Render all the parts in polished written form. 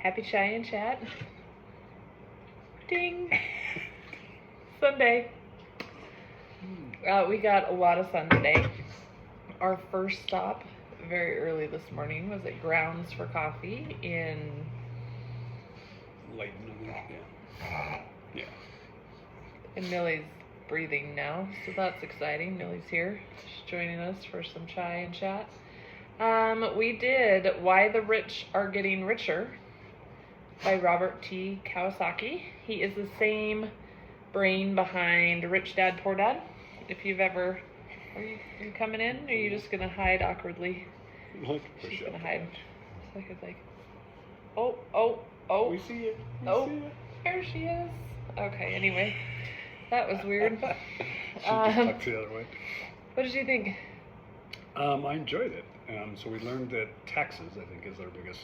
Happy Chai and Chat. Ding. Sunday. We got a lot of sun today. Our first stop very early this morning was at Grounds for Coffee in Layton, yeah. And Millie's breathing now, so that's exciting. Millie's here. She's joining us for some chai and chat. We did Why the Rich Are Getting Richer by Robert T Kiyosaki. He is the same brain behind Rich Dad Poor Dad. If you've ever, are you coming in, or are you just gonna hide awkwardly? She's gonna hide. So I could like, oh. We see it. There she is. Okay. Anyway, that was weird. She just tucks the other way. What did you think? I enjoyed it. So we learned that taxes, I think, is our biggest,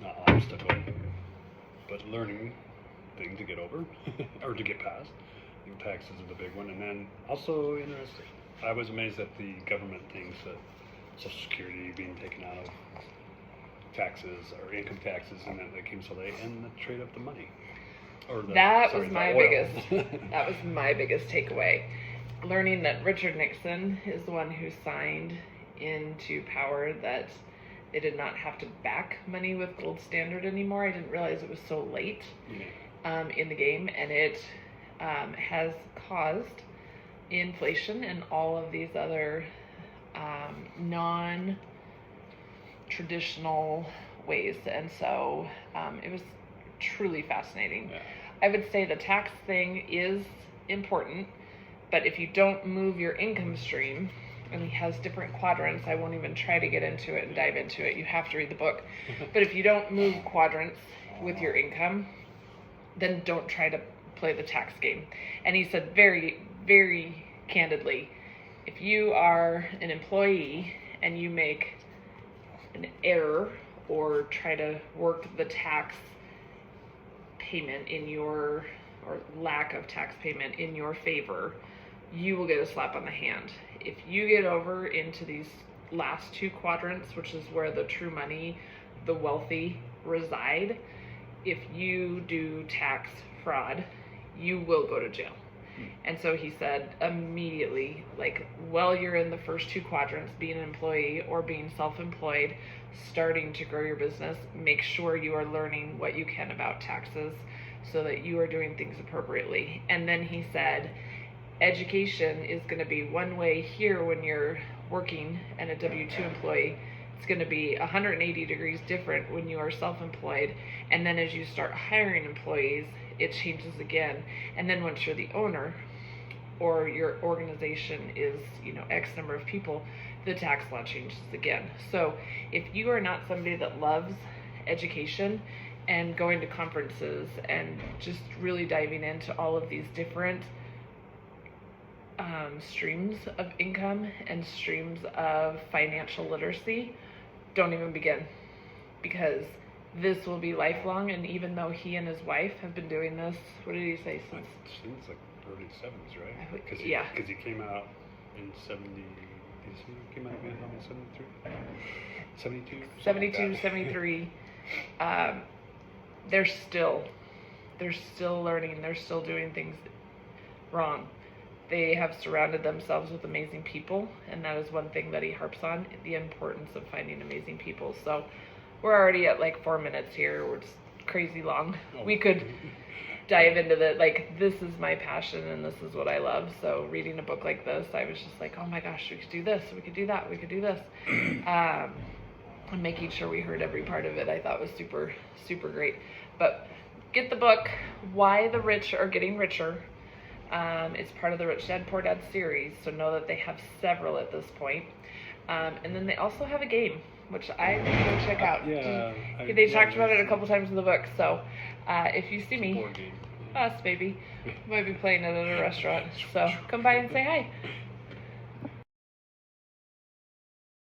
not obstacle, but learning thing to get over, or to get past. I think taxes are the big one. And then also interesting, I was amazed at the government things, that Social Security being taken out of taxes, or income taxes, and then they came so late, and the trade of the money. That was my biggest takeaway. Learning that Richard Nixon is the one who signed into power that they did not have to back money with gold standard anymore. I didn't realize it was so late in the game, and it has caused inflation and all of these other non-traditional ways. And so it was truly fascinating. Yeah. I would say the tax thing is important, but if you don't move your income stream, and he has different quadrants, I won't even try to get into it and dive into it. You have to read the book. But if you don't move quadrants with your income, then don't try to play the tax game. And he said very, very candidly, if you are an employee and you make an error or try to work the tax payment in your, or lack of tax payment in your favor, you will get a slap on the hand. If you get over into these last two quadrants, which is where the true money, the wealthy reside, if you do tax fraud, you will go to jail. And so he said immediately, like, while you're in the first two quadrants, being an employee or being self-employed, starting to grow your business, make sure you are learning what you can about taxes so that you are doing things appropriately. And then he said, education is going to be one way here when you're working and a W-2 employee. It's going to be 180 degrees different when you are self-employed. And then as you start hiring employees, it changes again. And then once you're the owner, or your organization is, X number of people, the tax law changes again. So if you are not somebody that loves education and going to conferences and just really diving into all of these different streams of income and streams of financial literacy, don't even begin, because this will be lifelong. And even though he and his wife have been doing this, what did he say, since? I think it's like early 70s, right? Because he came out in 70. He came out in 73, 72, 73. They're still learning. They're still doing things wrong. They have surrounded themselves with amazing people, and that is one thing that he harps on, the importance of finding amazing people. So we're already at like 4 minutes here. We're just crazy long. We could dive into this is my passion and this is what I love. So reading a book like this, I was just like, oh my gosh, we could do this, we could do that, we could do this. And making sure we heard every part of it, I thought was super, super great. But get the book, Why the Rich Are Getting Richer. It's part of the Rich Dad Poor Dad series, so know that they have several at this point. And then they also have a game, which I think you'll check out. They talked about it a couple times in the book, so if you see me, us baby, might be playing it at a restaurant, so come by and say hi.